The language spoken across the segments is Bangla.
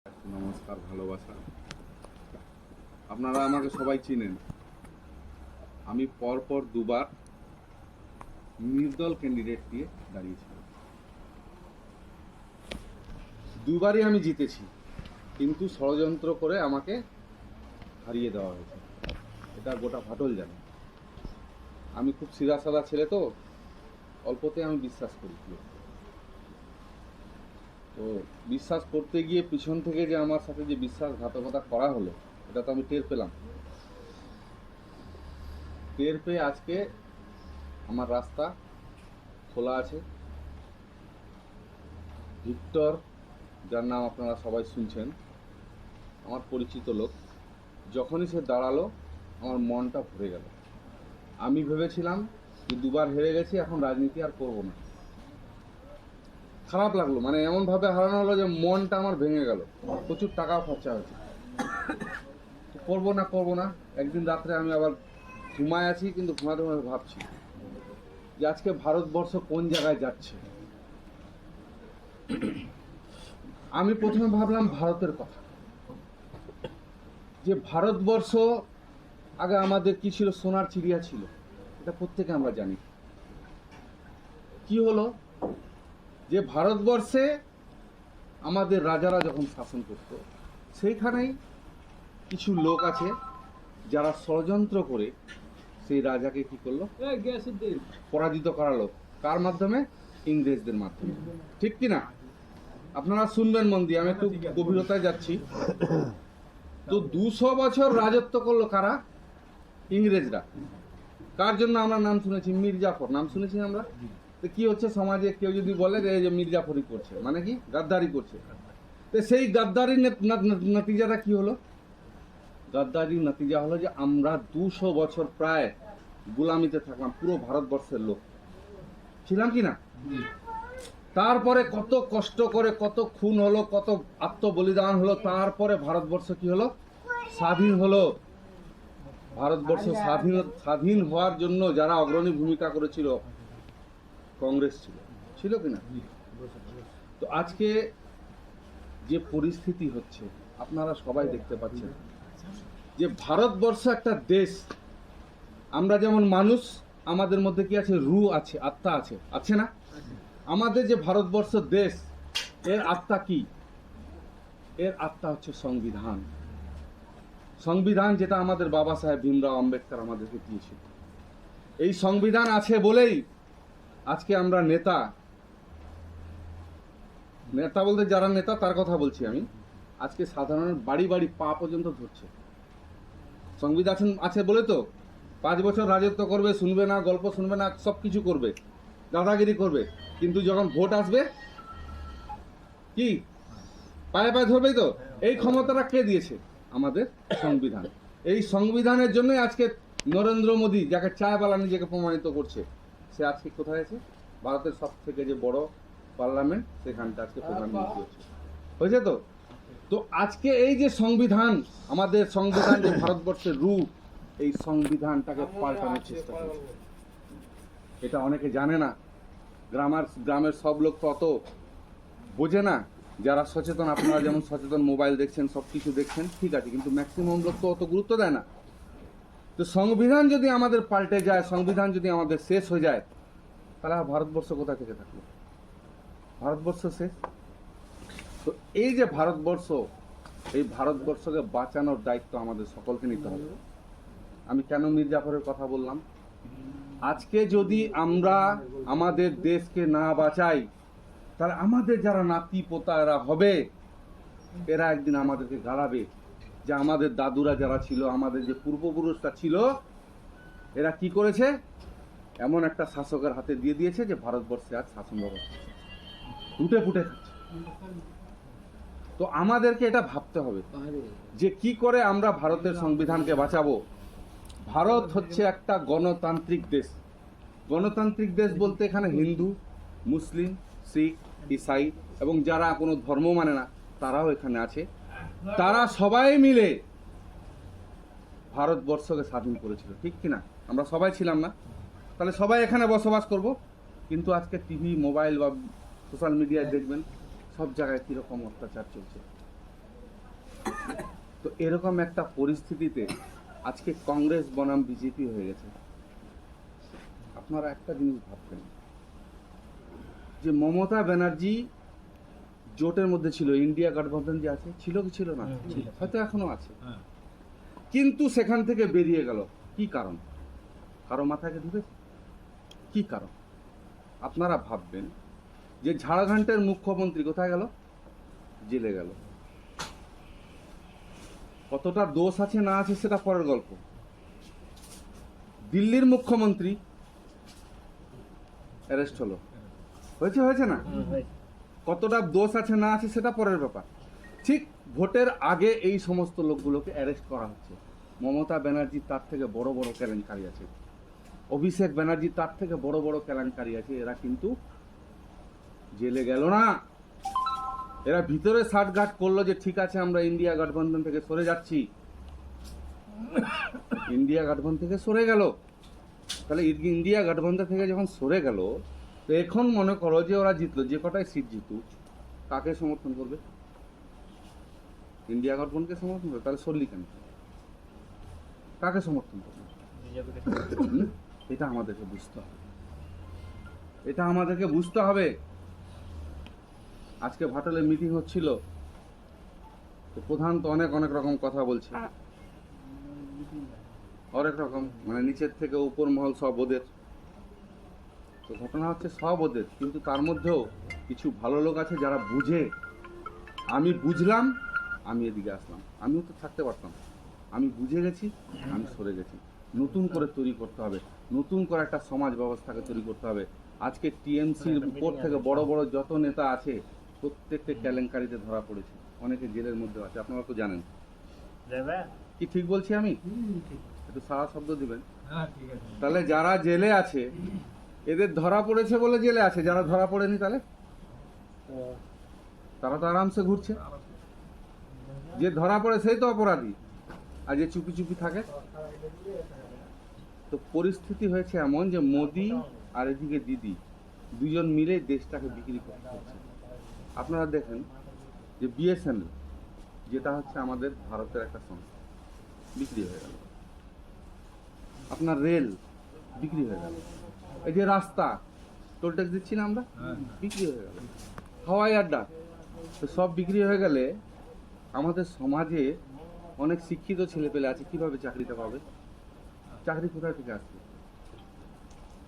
নমস্কার, ভালোবাসা। আপনারা আমাকে সবাই চিনেন। আমি পরপর দুবার নির্দল ক্যান্ডিডেট দিয়ে দাঁড়িয়েছিলাম। দুবারই আমি জিতেছি, কিন্তু ষড়যন্ত্র করে আমাকে হারিয়ে দেওয়া হয়েছে। এটা গোটা ফাটল জানে। আমি খুব সিধা সাদা ছেলে, তো অল্পতে আমি বিশ্বাস করি। তো বিশ্বাস করতে গিয়ে পিছন থেকে যে আমার সাথে যে বিশ্বাসঘাতকতা করা হলো, এটা তো আমি টের পেলাম। টের পেয়ে আজকে আমার রাস্তা খোলা আছে। ভিক্টর, যার নাম আপনারা সবাই শুনছেন, আমার পরিচিত লোক, যখনই সে দাঁড়ালো আমার মনটা ভরে গেল। আমি ভেবেছিলাম যে দুবার হেরে গেছি, এখন রাজনীতি আর করব না। খারাপ লাগলো, মানে এমনভাবে হারানো হলো যে মনটা আমার ভেঙে গেল। প্রচুর টাকাও খরচা হয়েছে। করবো না। একদিন রাত্রে আমি আবার ঘুমায় আছি, কিন্তু ঘুমাতে ঘুমাতে ভাবছি যে আজকে ভারতবর্ষ কোন জায়গায় যাচ্ছে। আমি প্রথমে ভাবলাম ভারতের কথা, যে ভারতবর্ষ আগে আমাদের কি ছিল, সোনার চিড়িয়া ছিল। এটা প্রত্যেকে আমরা জানি। কি হলো, যে ভারতবর্ষে আমাদের রাজারা যখন শাসন করত, সেইখানেই কিছু লোক আছে যারা ষড়যন্ত্র করে সেই রাজাকে কি করলো, পরাজিত করালো। কার মাধ্যমে? ইংরেজদের মাধ্যমে। ঠিক কি না? আপনারা শুনবেন মন দিয়ে, আমি একটু গভীরতায় যাচ্ছি। তো 200 বছর রাজত্ব করলো কারা? ইংরেজরা। কার জন্য আমরা নাম শুনেছি? মির্জাফর নাম শুনেছি আমরা। তো কি হচ্ছে সমাজে, কেউ যদি বলে যে এই যে মির্জাফরি করছে, মানে কি? গাদ্দারি করছে। তো সেই গাদ্দারির নতিজাটা কি হলো? গাদ্দারির নতিজা হলো যে আমরা 200 বছর প্রায় গোলামিতে থাকলাম, পুরো ভারতবর্ষের লোক ছিলাম কি না? তারপরে কত কষ্ট করে, কত খুন হলো, কত আত্মবলিদান হলো, তারপরে ভারতবর্ষ কি হলো? স্বাধীন হলো। ভারতবর্ষ স্বাধীন হওয়ার জন্য যারা অগ্রণী ভূমিকা করেছিল, কংগ্রেস ছিল কিনা? তো আজকে যে পরিস্থিতি হচ্ছে আপনারা সবাই দেখতে পাচ্ছেন, যে ভারতবর্ষ একটা দেশ। আমরা যেমন মানুষ, আমাদের মধ্যে কি আছে? রূহ আছে, আত্মা আছে, আছে না? আমাদের যে ভারতবর্ষ দেশ, এর আত্মা কি? এর আত্মা হচ্ছে সংবিধান। সংবিধান যেটা আমাদের বাবা সাহেব ভীমরাও আম্বেদকর আমাদেরকে দিয়েছিল। এই সংবিধান আছে বলেই আজকে আমরা নেতা বলতে যারা নেতা তার কথা বলছি আমি, আজকে সাধারণ বাড়ি বাড়ি পা পর্যন্ত ধরছে। সংবিধান আছে বলে তো 5 বছর রাজত্ব করবে, শুনবে না, গল্প শুনবে না, সব কিছু করবে, দাদাগিরি করবে, কিন্তু যখন ভোট আসবে কি পায়ে পায়ে ধরবে। তো এই ক্ষমতাটা কে দিয়েছে? আমাদের সংবিধান। এই সংবিধানের জন্যই আজকে নরেন্দ্র মোদী, যাকে চায়ওয়ালা নিজেকে প্রমাণিত করছে, সে আজকে কোথায় আছে? ভারতের সব থেকে যে বড় পার্লামেন্ট, সেখানটা আজকে প্রধানমন্ত্রী হয়েছে। তো আজকে এই যে সংবিধান, আমাদের সংবিধান যে ভারতবর্ষের রূপ, এই সংবিধানটাকে পাল্টানোর চেষ্টা করছে। এটা অনেকে জানে না। গ্রামের সব লোক তো অত বোঝে না। যারা সচেতন, আপনারা যেমন সচেতন, মোবাইল দেখছেন, সব কিছু দেখছেন, ঠিক আছে, কিন্তু ম্যাক্সিমাম লোক তো অত গুরুত্ব দেয় না। তো সংবিধান যদি আমাদের পাল্টে যায়, সংবিধান যদি আমাদের শেষ হয়ে যায়, তাহলে ভারতবর্ষ কোথা থেকে থাকলো? ভারতবর্ষ শেষ। তো এই যে ভারতবর্ষ, এই ভারতবর্ষকে বাঁচানোর দায়িত্ব আমাদের সকলকে নিতে হবে। আমি কেন মির্জাফরের কথা বললাম? আজকে যদি আমরা আমাদের দেশকে না বাঁচাই, তাহলে আমাদের যারা নাতি পোতা এরা হবে, এরা একদিন আমাদেরকে গালাবে যে আমাদের দাদুরা যারা ছিল, আমাদের যে পূর্বপুরুষরা ছিল, এরা কি করেছে? এমন একটা শাসকের হাতে দিয়ে দিয়েছে যে ভারতবর্ষে আজ শাসন ব্যবস্থা ফুটে ফুটে খাচ্ছে। তো আমাদেরকে এটা ভাবতে হবে যে কি করে আমরা ভারতের সংবিধানকে বাঁচাবো। ভারত হচ্ছে একটা গণতান্ত্রিক দেশ। গণতান্ত্রিক দেশ বলতে এখানে হিন্দু, মুসলিম, শিখ, ইসাই এবং যারা কোনো ধর্ম মানে না, তারাও এখানে আছে। তারা সবাই মিলে ভারতবর্ষকে স্বাধীন করেছিল, ঠিক কিনা? আমরা সবাই ছিলাম না? তাহলে সবাই এখানে বসবাস করব। কিন্তু আজকে টিভি, মোবাইল বা সোশ্যাল মিডিয়ায় দেখবেন সব জায়গায় কীরকম অত্যাচার চলছে। তো এরকম একটা পরিস্থিতিতে আজকে কংগ্রেস বনাম বিজেপি হয়ে গেছে। আপনারা একটা জিনিস ভাববেন যে মমতা ব্যানার্জি জোটের মধ্যে ছিল, ইন্ডিয়া গঠবন্ধন যে আছে, ছিল কি ছিল না? হয়তো এখনো আছে, কিন্তু সেখান থেকে বেরিয়ে গেল। কি কারণ? কারো মাথাকে ঢুকেছে? কি কারণ? আপনারা ভাববেন যে ঝাড়খণ্ডের মুখ্যমন্ত্রী কোথায় গেল? জেলে গেল। কতটা দোষ আছে না আছে সেটা পরের গল্প। দিল্লির মুখ্যমন্ত্রী অ্যারেস্ট হলো, হয়েছে না? কতটা দোষ আছে না আছে সেটা পরের ব্যাপার। ঠিক ভোটের আগে এই সমস্ত লোকগুলোকে অ্যারেস্ট করা হচ্ছে। মমতা ব্যানার্জি তার থেকে বড় বড় কেলেঙ্কারি আছে, অভিষেক ব্যানার্জি তার থেকে বড় বড় কেলেঙ্কারি আছে। এরা কিন্তু জেলে গেল না, এরা ভিতরে ষাটঘাট করলো যে ঠিক আছে আমরা ইন্ডিয়া গঠবন্ধন থেকে সরে যাচ্ছি। ইন্ডিয়া গঠবন্ধন থেকে সরে গেল। তাহলে ইন্ডিয়া গঠবন্ধন থেকে যখন সরে গেল, তো এখন মনে করো যে ওরা জিতলো, যে কটায় সিট জিতুক, কাকে সমর্থন করবে? ইন্ডিয়া গঠবন্ধনকে সমর্থন করবে। তাহলে সরলি কেন? কাকে সমর্থন করবে? এটা আমাদেরকে বুঝতে হবে, এটা আমাদেরকে বুঝতে হবে। আজকে ভাটালে মিটিং হচ্ছিল, তো প্রধান তো অনেক রকম কথা বলছে, অনেক রকম, মানে নিচের থেকে উপর মহল সব ওদের। তো ঘটনা হচ্ছে সব ওদের, কিন্তু তার মধ্যেও কিছু ভালো লোক আছে যারা বুঝে। আমি বুঝলাম, আমি এদিকে আসলাম। আমিও তো থাকতে পারতাম, আমি বুঝে গেছি, আমি সরে গেছি। নতুন করে তৈরি করতে হবে, নতুন করে একটা সমাজ ব্যবস্থাকে তৈরি করতে হবে। আজকে টিএমসির উপর থেকে বড় বড় যত নেতা আছে প্রত্যেকটা কেলেঙ্কারিতে ধরা পড়েছে, অনেকে জেলের মধ্যে আছে, আপনারা তো জানেন। কি ঠিক বলছি আমি? একটু সারা শব্দ দিবেন। তাহলে যারা জেলে আছে এদের ধরা পড়েছে বলে জেলে আছে, যারা ধরা পড়েনি তাহলে তারা তো আরামসে ঘুরছে। যে ধরা পড়ে সেই তো অপরাধী, আর যে চুপি চুপি থাকে। তো পরিস্থিতি হয়েছে এমন যে মোদি আর এদিকে দিদি দুজন মিলে দেশটাকে বিক্রি করতে হচ্ছে। আপনারা দেখেন যে বিএসএনএল, যেটা হচ্ছে আমাদের ভারতের একটা সংস্থা, বিক্রি হয়ে গেল। আপনার রেল বিক্রি হয়ে গেল। এই যে রাস্তা, টোল ট্যাক্স দিচ্ছি না আমরা, বিক্রি হয়ে গেল। হাওয়াই আড্ডা, তো সব বিক্রি হয়ে গেলে আমাদের সমাজে অনেক শিক্ষিত ছেলেপেলে আছে, কিভাবে চাকরিটা পাবে? চাকরি কোথায় থেকে আসবে?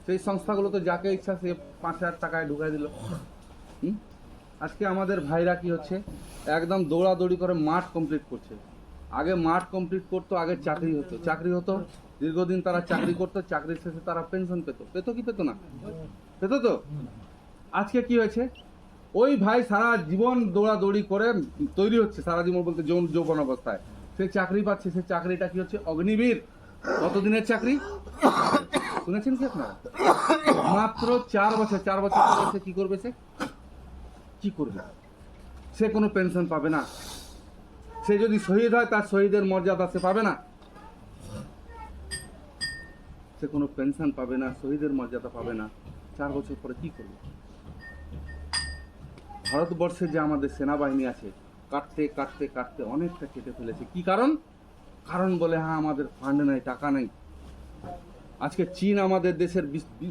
সেই সংস্থাগুলো তো যাকে ইচ্ছা সে 5,000 টাকায় ঢুকাই দিল। আজকে আমাদের ভাইরা কি হচ্ছে, একদম দৌড়াদৌড়ি করে মাঠ কমপ্লিট করছে। আগে মাঠ কমপ্লিট করতো, আগে চাকরি হতো, দীর্ঘদিন তারা চাকরি করতো, চাকরির শেষে তারা পেনশন পেতো কি পেতো না? পেতো তো। আজকে কি হয়েছে, ওই ভাই সারা জীবন দৌড়াদৌড়ি করে তৈরি হচ্ছে, সারা জীবন বলতে যৌবন অবস্থায় সে চাকরি পাচ্ছে। সে চাকরিটা কি হচ্ছে? অগ্নিবীর। কতদিনের চাকরি শুনেছেন কি আপনারা? মাত্র 4 বছর। 4 বছর পরে সে কি করবে? সে কি করবে? সে কোনো পেনশন পাবে না। সে যদি শহীদ হয় তার শহীদের মর্যাদা সে পাবে না। সে কোনো পেনশন পাবে না, শহীদের মর্যাদা পাবে না। 4 বছর পরে কি করবে? ভারতবর্ষে যে আমাদের সেনাবাহিনী আছে, কাটতে কাটতে কাটতে অনেকটা কেটে ফেলেছে। কি কারণ? কারণ বলে হ্যাঁ আমাদের ফান্ড নাই, টাকা নাই। আজকে চীন আমাদের দেশের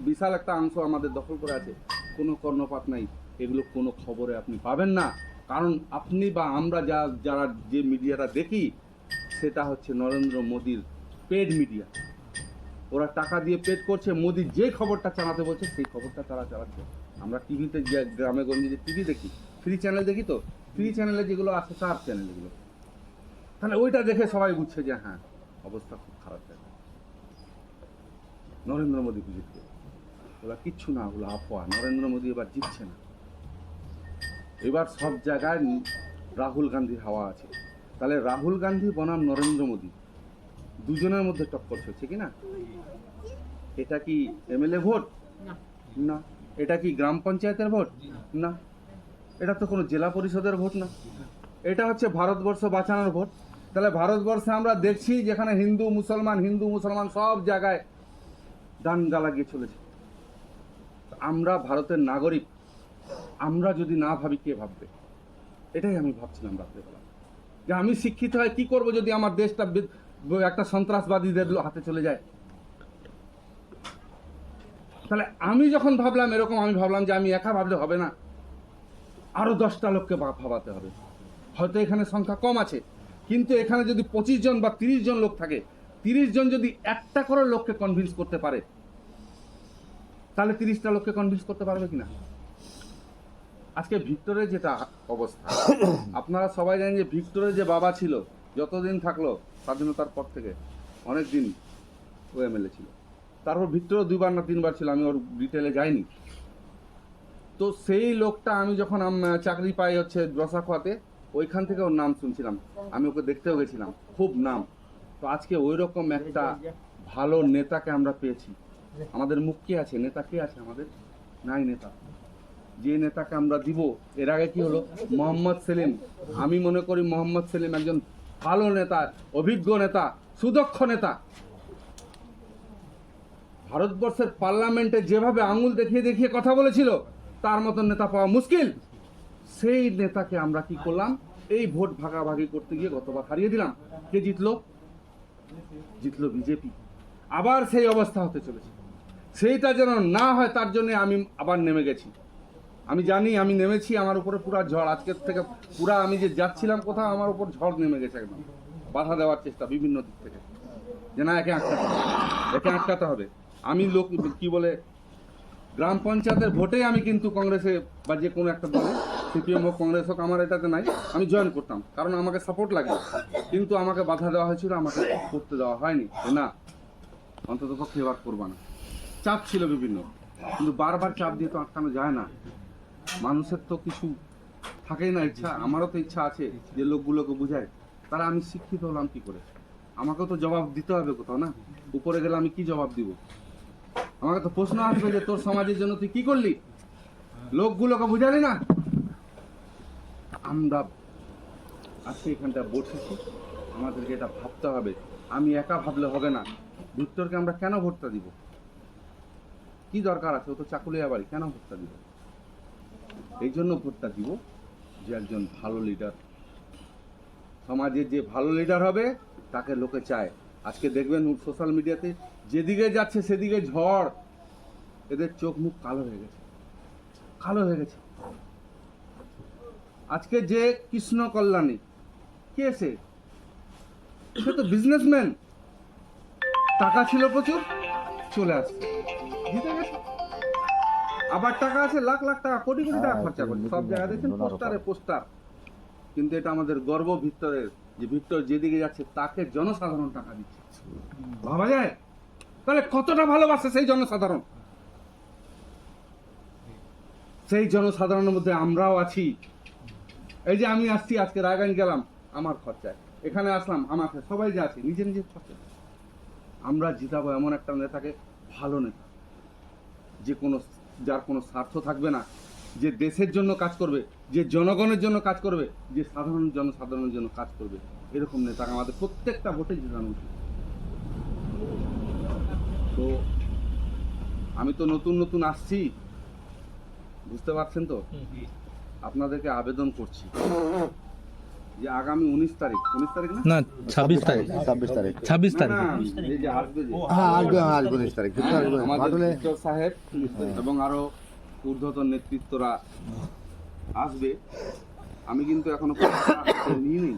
বিশাল একটা অংশ আমাদের দখল করে আছে, কোনো কর্ণপাত নাই। এগুলো কোনো খবরে আপনি পাবেন না, কারণ আপনি বা আমরা যারা যে মিডিয়াটা দেখি সেটা হচ্ছে নরেন্দ্র মোদীর পেড মিডিয়া। ওরা টাকা দিয়ে পেড করছে, মোদী যে খবরটা চালাতে বলছে সেই খবরটা তারা চালাচ্ছে। আমরা টিভিতে গ্রামে গঞ্জে যে টিভি দেখি, ফ্রি চ্যানেল দেখি, তো ফ্রি চ্যানেলে যেগুলো আছে তার চ্যানেল এগুলো, তাহলে ওইটা দেখে সবাই বুঝছে যে হ্যাঁ অবস্থা খুব খারাপ থাকে। নরেন্দ্র মোদী বুঝিতে ওরা কিচ্ছু না, ওগুলো আফওয়া। নরেন্দ্র মোদী এবার জিতছে না, এবার সব জায়গায় রাহুল গান্ধীর হাওয়া আছে। তাহলে রাহুল গান্ধী বনাম নরেন্দ্র মোদী দুজনের মধ্যে টক্কর চলছে কিনা? এটা কি এমএলএ ভোট? না। এটা কি গ্রাম পঞ্চায়েতের ভোট? না। এটা তো কোনো জেলা পরিষদের ভোট না। এটা হচ্ছে ভারতবর্ষ বাঁচানোর ভোট। তাহলে ভারতবর্ষে আমরা দেখছি যেখানে হিন্দু মুসলমান সব জায়গায় দাঙ্গা লাগিয়ে চলেছে। আমরা ভারতের নাগরিক, আমরা যদি না ভাবি কে ভাববে? এটাই আমি ভাবছিলাম রাত্রেবেলা। যে আমি শিক্ষিত হয়ে কি করব যদি আমার দেশটা একটা সন্ত্রাসবাদীদের হাতে চলে যায়। তাহলে আমি যখন ভাবলাম এরকম, আমি ভাবলাম যে আমি একা ভাবলে হবে না, আরো 10টা লোককে ভাবাতে হবে। হয়তো এখানে সংখ্যা কম আছে, কিন্তু এখানে যদি 25 জন বা 30 জন লোক থাকে, 30 জন যদি একটা করে লোককে কনভিন্স করতে পারে, তাহলে 30টা লোককে কনভিন্স করতে পারবে কিনা। আজকে ভিক্টরের যেটা অবস্থা, আপনারা সবাই জানেন যে ভিক্টরের যে বাবা ছিল, যতদিন থাকলো স্বাধীনতার পর থেকে অনেক দিন ও এমএলএ ছিল। তারপর ভিক্টরও 2বার না 3বার ছিল, আমি ওর ডিটেলে যাইনি। তো সেই লোকটা আমি যখন চাকরি পাই হচ্ছে বসাখাতে, ওইখান থেকে ওর নাম শুনছিলাম, আমি ওকে দেখতেও গেছিলাম, খুব নাম। তো আজকে ওই রকম একটা ভালো নেতাকে আমরা পেয়েছি। আমাদের মুখ কে আছে, নেতা কে আছে আমাদের? নাই নেতা। যে নেতাকে আমরা দিব, এর আগে কি হলো, মোহাম্মদ সেলিম। আমি মনে করি মোহাম্মদ সেলিম একজন ভালো নেতা, অভিজ্ঞ নেতা, সুদক্ষ নেতা। ভারতবর্ষের পার্লামেন্টে যেভাবে আঙুল দেখিয়ে দেখিয়ে কথা বলেছিল, তার মতন নেতা পাওয়া মুশকিল। সেই নেতাকে আমরা কি করলাম, এই ভোট ভাগাভাগি করতে গিয়ে গতবার হারিয়ে দিলাম। কে জিতলো? জিতলো বিজেপি। আবার সেই অবস্থা হতে চলেছে। সেইটা যেন না হয় তার জন্য আমি আবার নেমে গেছি। আমি জানি আমি নেমেছি, আমার উপরে পুরা ঝড় আজকের থেকে, পুরা আমি যে যাচ্ছিলাম কোথাও, আমার উপর ঝড় নেমে গেছে একদম। বাধা দেওয়ার চেষ্টা বিভিন্ন দিক থেকে, যে না একে আটকাতে হবে, একে আটকাতে হবে। আমি লোক কি বলে, গ্রাম পঞ্চায়েতের ভোটে আমি কিন্তু কংগ্রেসে বা যে কোনো একটা দলে, সিপিএম হোক কংগ্রেস হোক, আমার এটাতে নাই, আমি জয়েন করতাম, কারণ আমাকে সাপোর্ট লাগে। কিন্তু আমাকে বাধা দেওয়া হয়েছিল, আমাকে করতে দেওয়া হয়নি, না অন্তত পক্ষে এবার করবা না। চাপ ছিল বিভিন্ন, কিন্তু বারবার চাপ দিয়ে তো আটকানো যায় না। মানুষের তো কিছু থাকেই না ইচ্ছা, আমারও তো ইচ্ছা আছে যে লোকগুলোকে বুঝায়। তারা আমি শিক্ষিত হলাম কি করে? আমাকেও তো জবাব দিতে হবে কোথাও, না? উপরে গেলে আমি কি জবাব দিব? আমাকে তো প্রশ্ন আসবে যে তোর সমাজের জন্য তুই কি করলি, লোকগুলোকে বুঝালি না। আমরা আজকে এখানটা বসেছি, আমাদেরকে এটা ভাবতে হবে। আমি একা ভাবলে হবে না। ভিক্টরকে আমরা কেন ভোটটা দিব? কি দরকার আছে? ও তো চাকুলিয়া বাড়ি, কেন ভোটটা দিব? এই জন্য ভোটটা দিব যে একজন ভালো লিডার, সমাজের যে ভালো লিডার হবে তাকে লোকে চায়। আজকে দেখবেন সোশ্যাল মিডিয়াতে যেদিকে যাচ্ছে সেদিকে ঝড়, এদের চোখ মুখ কালো হয়ে গেছে, কালো হয়ে গেছে। আজকে যে কৃষ্ণ কল্যাণী, কে সে? সে তো বিজনেসম্যান, টাকা ছিল প্রচুর, চলে আসছে, জিতে গেছে। আবার টাকা আছে, লাখ লাখ টাকা, কোটি কোটি টাকা খরচা করছে, সব জায়গায় দেখছেন পোস্টারে পোস্টার। কিন্তু এটা আমাদের গর্ব ভিক্টরের, যে ভিক্টর যেদিকে যাচ্ছে তাকে জনসাধারণ টাকা দিচ্ছে। ভাবা যায়? তাহলে কতটা ভালোবাসে সেই জনসাধারণ। সেই জনসাধারণের মধ্যে আমরাও আছি। এই যে আমি আসছি, আজকে রায়গঞ্জ গেলাম আমার খরচায়, এখানে আসলাম আমাকে, সবাই যে আছে নিজে নিজের খরচা। আমরা জিতাবো এমন একটা নেতাকে, ভালো নেতা, যে কোনো, যার কোনো স্বার্থ থাকবে না, যে দেশের জন্য কাজ করবে, যে জনগণের জন্য কাজ করবে, যে সাধারণ জনসাধারণের জন্য কাজ করবে, এরকম নেতাকে আমাদের প্রত্যেকটা ভোটে জেতানো উচিত। তো আমি তো নতুন নতুন আসছি, বুঝতে পারছেন তো, আপনাদেরকে আবেদন করছি যে আগামী 19 তারিখ না 26 তারিখ 26 তারিখ না, এই যে আসবে যে, হ্যাঁ আসবে, আসবে 19 তারিখ আমাদের ভিক্টর সাহেব এবং আরো ঊর্ধ্বতন নেতৃত্বরা আসবে। আমি কিন্তু এখনো নিইনি।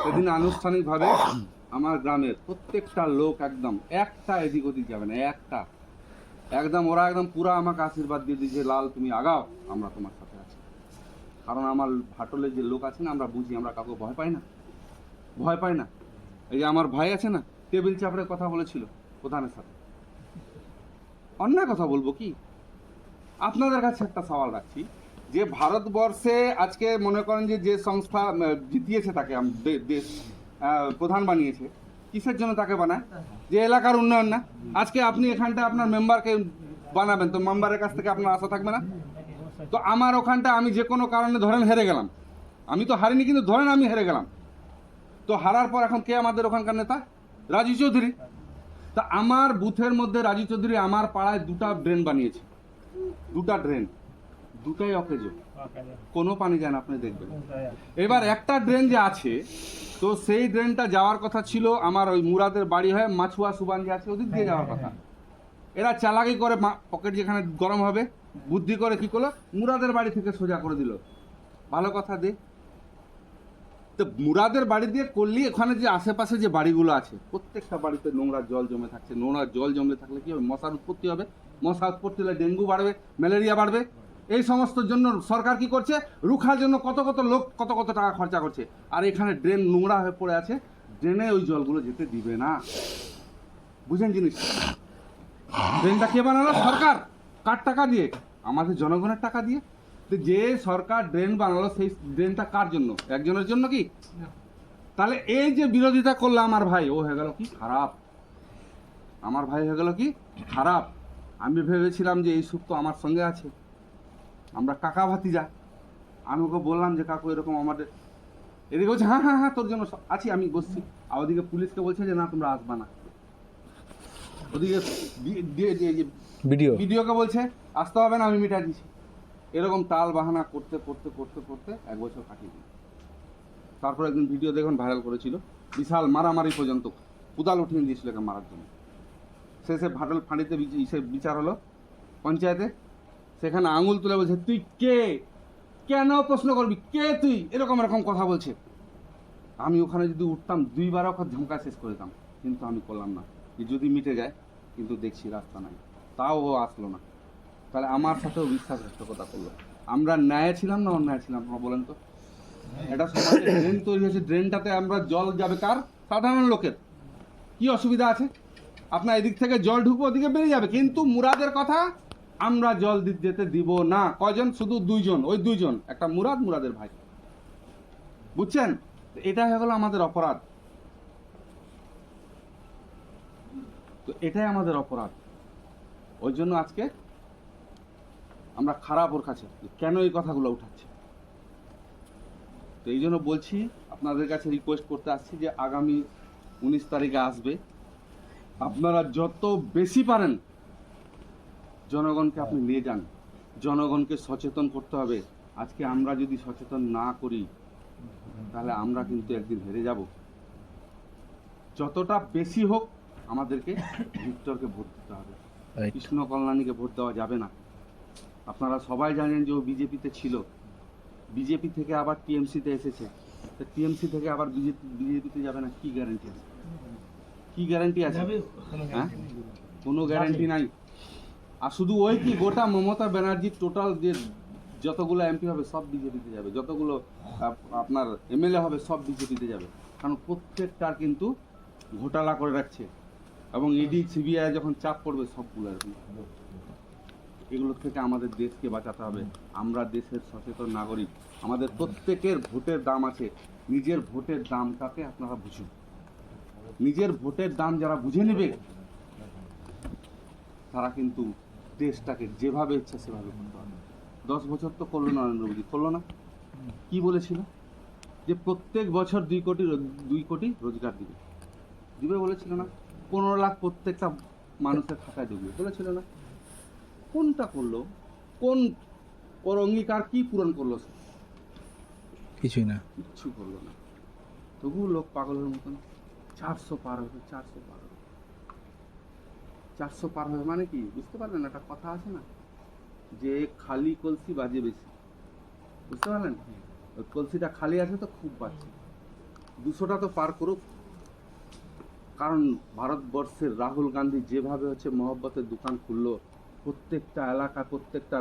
সেদিন আনুষ্ঠানিকভাবে আমার গ্রামের প্রত্যেকটা লোক একদম একটা এদিক ওদিক যাবে না, একটা একদম, ওরা একদম পুরা আমাকে আশীর্বাদ দিয়ে দিয়েছে, লাল তুমি আগাও, আমরা তোমার সাথে আছি। কারণ আমার ভাটলে যে লোক আছে না, আমরা বুঝি, আমরা কাউকে ভয় পাই না, ভয় পাই না। এই যে আমার ভাই আছে না, টেবিল চাপড়ে কথা বলেছিল প্রধানের সাথে, অন্যায় কথা বলবো কি? আপনাদের কাছে একটা সওয়াল রাখছি, যে ভারতবর্ষে আজকে মনে করেন যে যে সংস্থা জিতিয়েছে তাকে দেশ প্রধান বানিয়েছে, কিসের জন্য তাকে বানায়? যে এলাকার উন্নয়ন না। আজকে আপনি এখানটা আপনার মেম্বারকে বানাবেন, তো মেম্বারের কাছ থেকে আপনার আশা থাকবে না? তো আমার ওখানটা আমি যে কোনো কারণে ধরেন হেরে গেলাম, আমি তো হারিনি কিন্তু ধরেন আমি হেরে গেলাম, তো হারার পর এখন কে আমাদের ওখানকার নেতা? রাজু চৌধুরী। তা আমার বুথের মধ্যে রাজু চৌধুরী আমার পাড়ায় 2টা ড্রেন বানিয়েছে, 2টা ড্রেন, 2টাই অকেজো। কোনো পানি যায় না, আপনি দেখবেন। এবার একটা ড্রেন যে আছে, তো সেই ড্রেনটা যাওয়ার কথা ছিল আমার ওই মুরাদের বাড়ি হয়ে মাছুয়া সুবান যে আছে ওদিক দিয়ে যাওয়ার কথা। এরা চালাকি করে পকেট যেখানে গরম হবে বুদ্ধি করে কি করলো, মুরাদের বাড়ি থেকে সোজা করে দিল। ভালো কথা দে, তো মুরাদের বাড়ি দিয়ে করলি, ওখানে যে আশেপাশে যে বাড়িগুলো আছে প্রত্যেকটা বাড়িতে নোংরা জল জমে থাকছে। নোংরা জল জমে থাকলে কি হবে, মশার উৎপত্তি হবে। মশা উৎপত্তি হলে ডেঙ্গু বাড়বে, ম্যালেরিয়া বাড়বে। এই সমস্ত জন্য সরকার কি করছে, রুখার জন্য কত কত লোক কত কত টাকা খরচা করছে। আর এখানে ড্রেন নোংরা হয়ে পড়ে আছে, ড্রেনে ওই জলগুলো যেতে দিবে না। বুঝেন জিনিসটা? ড্রেনটা কে বানালো? সরকার। কার টাকা দিয়ে? আমাদের জনগণের টাকা দিয়ে। তো যে সরকার ড্রেন বানালো সেই ড্রেনটা কার জন্য? একজনের জন্য কি? তাহলে এই যে বিরোধিতা করলো আমার ভাই, ও হয়ে গেল কি খারাপ। আমার ভাই হয়ে গেল কি খারাপ। আমি ভেবেছিলাম যে এই সুখ তো আমার সঙ্গে আছে, আমরা কাকা ভাতিজা। আমি ওকে বললাম যে কাকু এরকম আমাদের, এদিকে বলছে হ্যাঁ হ্যাঁ হ্যাঁ তোর জন্য আছি, আমি বসছি। আর ওদিকে পুলিশকে বলছে যে না তোমরা আসবা না। ওদিকে ভিডিওকে বলছে আসতে হবে না, আমি মিটা দিছি। এরকম টাল বাহানা করতে করতে করতে করতে 1 বছর কাটিয়ে দিল। তারপর একদিন ভিডিও দেখুন ভাইরাল করেছিল, বিশাল মারামারি পর্যন্ত, কুদাল উঠিয়ে দিয়েছিল একে মারার জন্য। শেষে ভাটল ফাঁড়িতে বিচার হলো পঞ্চায়েতে। সেখানে আঙুল তুলে বলছে তুই কে, কেন প্রশ্ন করবি, কে তুই, এরকম এরকম কথা বলছে। আমি ওখানে যদি উঠতাম 2বার ওকে ধমকা শেষ করে দিতাম, কিন্তু আমি করলাম না। যে যদি মিটে যায়, কিন্তু দেখছি রাস্তা নাই, তাও ও আসলো না। তাহলে আমার সাথেও বিশ্বাসঘাতকতা করলো। আমরা ন্যায় ছিলাম না অন্যায় ছিলাম আপনারা বলেন তো? এটা সমাজে ড্রেন তৈরি হয়েছে, ড্রেনটাতে আমরা জল যাবে কার? সাধারণ লোকের। কি অসুবিধা আছে? আপনার এদিক থেকে জল ঢুকবে, ওদিকে বেরিয়ে যাবে। কিন্তু মুরাদের কথা আমরা জল যেতে দিব না। কয়জন? শুধু 2 জন, ওই 2 জন, একটা মুরাদের ভাই। বুঝছেন? এটা হয়ে গেল আমাদের অপরাধ। তো এটাই আমাদের অপরাধ। ওই জন্য আজকে আমরা খারাপ ওর কাছে, কেন এই কথাগুলো উঠাচ্ছে। তো এই জন্য বলছি, আপনাদের কাছে রিকোয়েস্ট করতে আসছি যে আগামী 19 তারিখে আসবে, আপনারা যত বেশি পারেন জনগণকে আপনি নিয়ে যান। জনগণকে সচেতন করতে হবে। আজকে আমরা যদি সচেতন না করি তাহলে আমরা কিন্তু একদিন হেরে যাব। যতটা বেশি হোক আমাদেরকে ভিক্টরকে ভোট দিতে হবে, কৃষ্ণ কল্যাণীকে ভোট দেওয়া যাবে না। আপনারা সবাই জানেন যে ও বিজেপিতে ছিল, বিজেপি থেকে আবার টিএমসিতে এসেছে। তো টিএমসি থেকে আবার বিজেপিতে যাবে না, কি গ্যারান্টি আছে? কি গ্যারান্টি আছে? হ্যাঁ, কোনো গ্যারান্টি নাই। আর শুধু ওই কি, গোটা মমতা ব্যানার্জির টোটাল যে যতগুলো এমপি হবে সব বিজেপিতে যাবে, যতগুলো আপনার এমএলএ হবে সব বিজেপিতে যাবে। কারণ প্রত্যেকটার কিন্তু ঘোটালা করে রাখছে, এবং ইডি সিবিআই যখন চাপ পড়বে সবগুলো আর কি। এগুলোর থেকে আমাদের দেশকে বাঁচাতে হবে। আমরা দেশের সচেতন নাগরিক, আমাদের প্রত্যেকের ভোটের দাম আছে। নিজের ভোটের দামটাকে আপনারা বুঝুন। নিজের ভোটের দাম যারা বুঝে নেবে তারা কিন্তু দেশটাকে যেভাবে ইচ্ছা সেভাবে করতে হবে। 10 বছর তো করলো না নরেন্দ্র মোদী, করলো না? কি বলেছিল যে প্রত্যেক বছর 2 কোটি রোজগার দিবে বলেছিল না? 15 লাখ প্রত্যেকটা মানুষের খাতায় ঢুকবে বলেছিল না? কোনটা করলো? কোন ওর অঙ্গীকার কি পূরণ করলো? কিছুই না, কিচ্ছু করলো না। তবুও লোক পাগলের মতন 400 পার হবে, 400 পার হবে, 400 পার হবে মানে কি বুঝতে পারলেন? একটা কথা আছে না যে খালি কলসি বাজে বেশি, বুঝতে পারলেন? ওই কলসিটা খালি আছে তো খুব বাজছে। 200টা তো পার করুক। কারণ ভারতবর্ষের রাহুল গান্ধী যেভাবে হচ্ছে মহব্বতের দোকান খুললো, প্রত্যেকটা এলাকা প্রত্যেকটা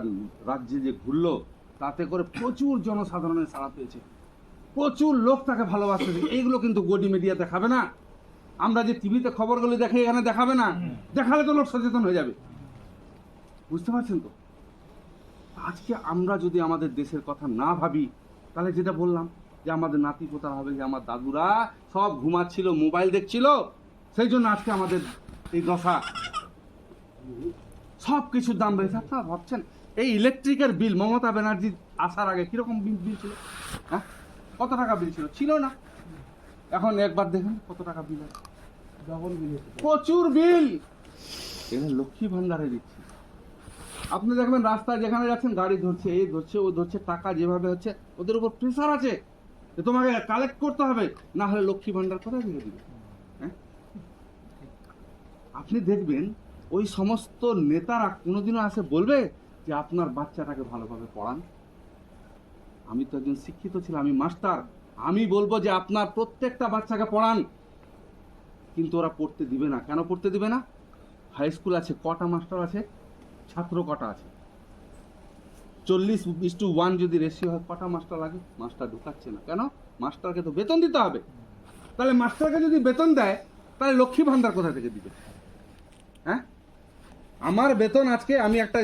রাজ্যে যে ঘুরলো, তাতে করে প্রচুর জনসাধারণের সাড়া পেয়েছে, প্রচুর লোক তাকে ভালোবাসতেছে। এইগুলো কিন্তু গদি মিডিয়া দেখাবে না। আমরা যে টিভিতে খবরগুলো দেখে এখানে দেখাবে না, দেখালে তো লোক সচেতন হয়ে যাবে। বুঝতে পারছেন তো? আজকে আমরা যদি আমাদের দেশের কথা না ভাবি, তাহলে যেটা বললাম যে আমাদের নাতি পোতা হবে, যে আমার দাদুরা সব ঘুমাচ্ছিল, মোবাইল দেখছিল, সেই জন্য আজকে আমাদের এই দশা। সব কিছুর দাম বেড়েছে। আপনারা ভাবছেন এই ইলেকট্রিকের বিল মমতা ব্যানার্জি আসার আগে কিরকম বিল ছিল? হ্যাঁ, কত টাকা বিল ছিল? ছিল না। এখন একবার দেখেন কত টাকা বিল আছে, প্রচুর বিল। এখানে লক্ষ্মী ভান্ডারে দিচ্ছি, আপনি দেখবেন রাস্তায় যেখানে যাচ্ছেন গাড়ি ধরছে, এই ধরছে, ও ধরছে, টাকা যেভাবে হচ্ছে ওদের উপর প্রেসার আছে যে তোমাকে কালেক্ট করতে হবে, না হলে লক্ষ্মী ভান্ডার কোথায় দিয়ে দিবে। হ্যাঁ, আপনি দেখবেন ওই সমস্ত নেতারা কোনোদিনও আসে বলবে যে আপনার বাচ্চাটাকে ভালোভাবে পড়ান। আমি তো একজন শিক্ষিত ছিলাম, আমি মাস্টার, আমি বলবো যে আপনার প্রত্যেকটা বাচ্চাকে পড়ান, কিন্তু ওরা পড়তে দিবে না। কেন পড়তে দিবে না? হাই স্কুল আছে, কটা মাস্টার আছে, ছাত্র কটা আছে? 40:1 যদি রেশিও হয়, কটা মাস্টার লাগে? মাস্টার ঢুকাচ্ছে না। কেন? মাস্টারকে তো বেতন দিতে হবে। তাহলে মাস্টারকে যদি বেতন দেয়, তাহলে লক্ষ্মী ভান্ডার কোথা থেকে দিবে? হ্যাঁ, আমার বেতন আজকে, আমি একটা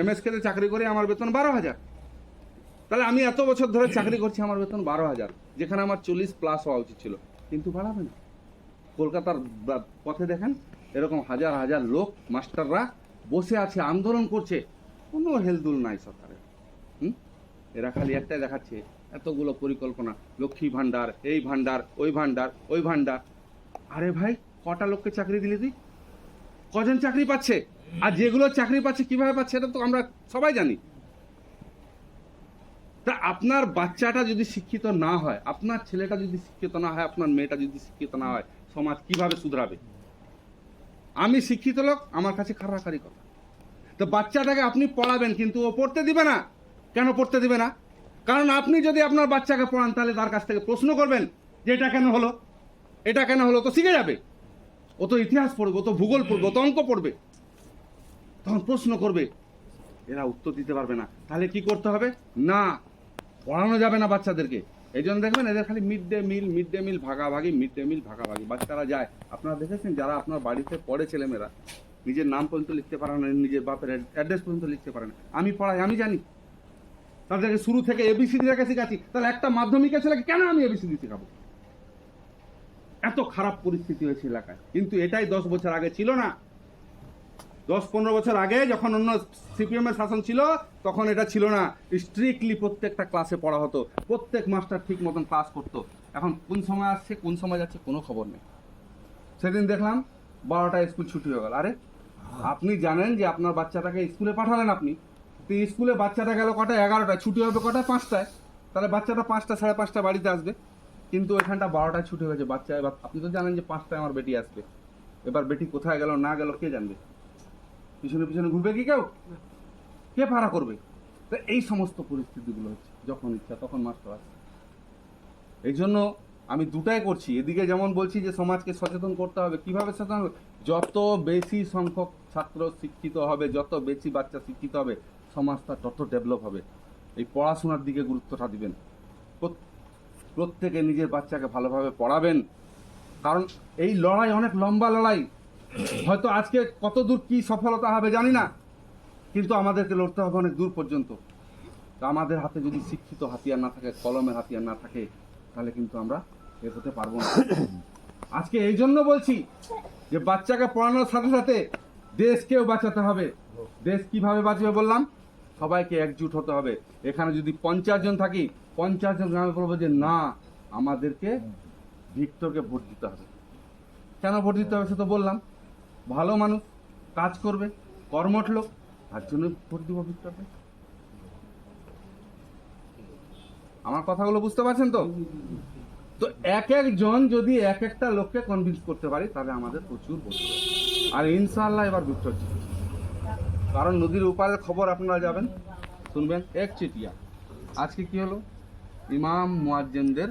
এমএসকেতে চাকরি করি, আমার বেতন 12,000। তাহলে আমি এত বছর ধরে চাকরি করছি, আমার বেতন 12,000, যেখানে আমার 40+ হওয়া উচিত ছিল, কিন্তু বাড়াবে না। কলকাতার পথে দেখেন এরকম হাজার হাজার লোক, মাস্টাররা বসে আছে, আন্দোলন করছে, কোনো হেলদুল নাই সরকারের। এরা খালি একটাই দেখাচ্ছে, এতগুলো পরিকল্পনা, লক্ষ্মী ভান্ডার, এই ভান্ডার, ওই ভান্ডার, ওই ভান্ডার। আরে ভাই, কটা লোককে চাকরি দিলি তুই? কজন চাকরি পাচ্ছে? আর যেগুলো চাকরি পাচ্ছে কিভাবে পাচ্ছে এটা তো আমরা সবাই জানি। তা আপনার বাচ্চাটা যদি শিক্ষিত না হয়, আপনার ছেলেটা যদি শিক্ষিত না হয়, আপনার মেয়েটা যদি শিক্ষিত না হয়, সমাজ কিভাবে শুধরাবে? আমি শিক্ষিত লোক, আমার কাছে খারাখারি কথা। তো বাচ্চাটাকে আপনি পড়াবেন, কিন্তু ও পড়তে দিবে না। কেন পড়তে দিবে না? কারণ আপনি যদি আপনার বাচ্চাকে পড়ান, তাহলে তার কাছ থেকে প্রশ্ন করবেন যে এটা কেন হলো, এটা কেন হলো, তো শিখে যাবে। ও তো ইতিহাস পড়বে, ও তো ভূগোল পড়বে, ও তো অঙ্ক পড়বে, তখন প্রশ্ন করবে, এরা উত্তর দিতে পারবে না। তাহলে কি করতে হবে? না, পড়ানো যাবে না বাচ্চাদেরকে। এই জন্য দেখবেন এদের খালি মিড ডে মিল ভাগাভাগি, মিড ডে মিল ভাগাভাগি। বাচ্চারা যায়, আপনারা দেখেছেন যারা আপনার বাড়িতে পড়ে ছেলেমেয়েরা, নিজের নাম পর্যন্ত লিখতে পারে না, নিজের বাপের অ্যাড্রেস পর্যন্ত লিখতে পারে না। আমি পড়াই, আমি জানি, তাদেরকে শুরু থেকে এবিসিডি রেখে শিখাচ্ছি। তাহলে একটা মাধ্যমিকের ছেলেকে কেন আমি এবিসিডি শেখাবো? এত খারাপ পরিস্থিতি হয়েছে এলাকায়। কিন্তু এটাই 10 বছর আগে ছিল না। 10-15 বছর আগে যখন অন্য সিপিএম এর শাসন ছিল, তখন এটা ছিল না। স্ট্রিক্টলি প্রত্যেকটা ক্লাসে পড়া হতো, প্রত্যেক মাস্টার ঠিক মতন ক্লাস করতো। এখন কোন সময় আসছে, কোন সময় যাচ্ছে, কোনো খবর নেই। সেদিন দেখলাম 12টায় স্কুল ছুটি হয়ে গেল। আরে আপনি জানেন যে আপনার বাচ্চাটাকে স্কুলে পাঠালেন, আপনি তো স্কুলে বাচ্চাটা গেল কটা? 11টায়। ছুটি হবে কটা? 5টায়। তাহলে বাচ্চাটা 5টা, 5:30 বাড়িতে আসবে। কিন্তু এখানটা 12টায় ছুটি হয়েছে। বাচ্চা এবার, আপনি তো জানেন যে 5টায় আমার বেটি আসবে। এবার বেটি কোথায় গেল না গেল কে জানবে? পিছনে পিছনে ঘুরবে কি কেউ? কে ভাড়া করবে? তো এই সমস্ত পরিস্থিতিগুলো হচ্ছে, যখন ইচ্ছা তখন মাস্টার আসছে। এই জন্য আমি দুটাই করছি। এদিকে যেমন বলছি যে সমাজকে সচেতন করতে হবে। কিভাবে সচেতন হবে? যত বেশি সংখ্যক ছাত্র শিক্ষিত হবে, যত বেশি বাচ্চা শিক্ষিত হবে, সমাজটা তত ডেভেলপ হবে। এই পড়াশোনার দিকে গুরুত্বটা দিবেন, প্রত্যেকে নিজের বাচ্চাকে ভালোভাবে পড়াবেন। কারণ এই লড়াই অনেক লম্বা লড়াই। হয়তো আজকে কত দূর কি সফলতা হবে জানি না, কিন্তু আমাদেরকে লড়তে হবে অনেক দূর পর্যন্ত। তা আমাদের হাতে যদি শিক্ষিত হাতিয়ার না থাকে, কলমের হাতিয়ার না থাকে, তাহলে কিন্তু আমরা এগোতে পারবো না। আজকে এই জন্য বলছি যে বাচ্চাকে পড়ানোর সাথে সাথে দেশকেও বাঁচাতে হবে। দেশ কিভাবে বাঁচবে বললাম? সবাইকে একজুট হতে হবে। এখানে যদি 50 জন থাকি, 50 জন গ্রামে বলবো যে না, আমাদেরকে ভিক্টরকে ভোট দিতে হবে। কেন ভোট দিতে হবে সে তো বললাম। ভালো মানুষ, কাজ করবে, কর্মঠ লোক, তার জন্য ভোট দিব ভিক্টরকে। আমার কথাগুলো বুঝতে পারছেন তো? তো এক একজন যদি এক একটা লোককে কনভিন্স করতে পারি, তাহলে আমাদের প্রচুর ভোট হবে। আর ইনশাআল্লাহ এবার ভিক্টর জিতবে। কারণ নদীর ওপারের খবর আপনারা যাবেন, শুনবেন একচেটিয়া। আজকে কি হলো? ইমাম মুয়াজ্জিনদের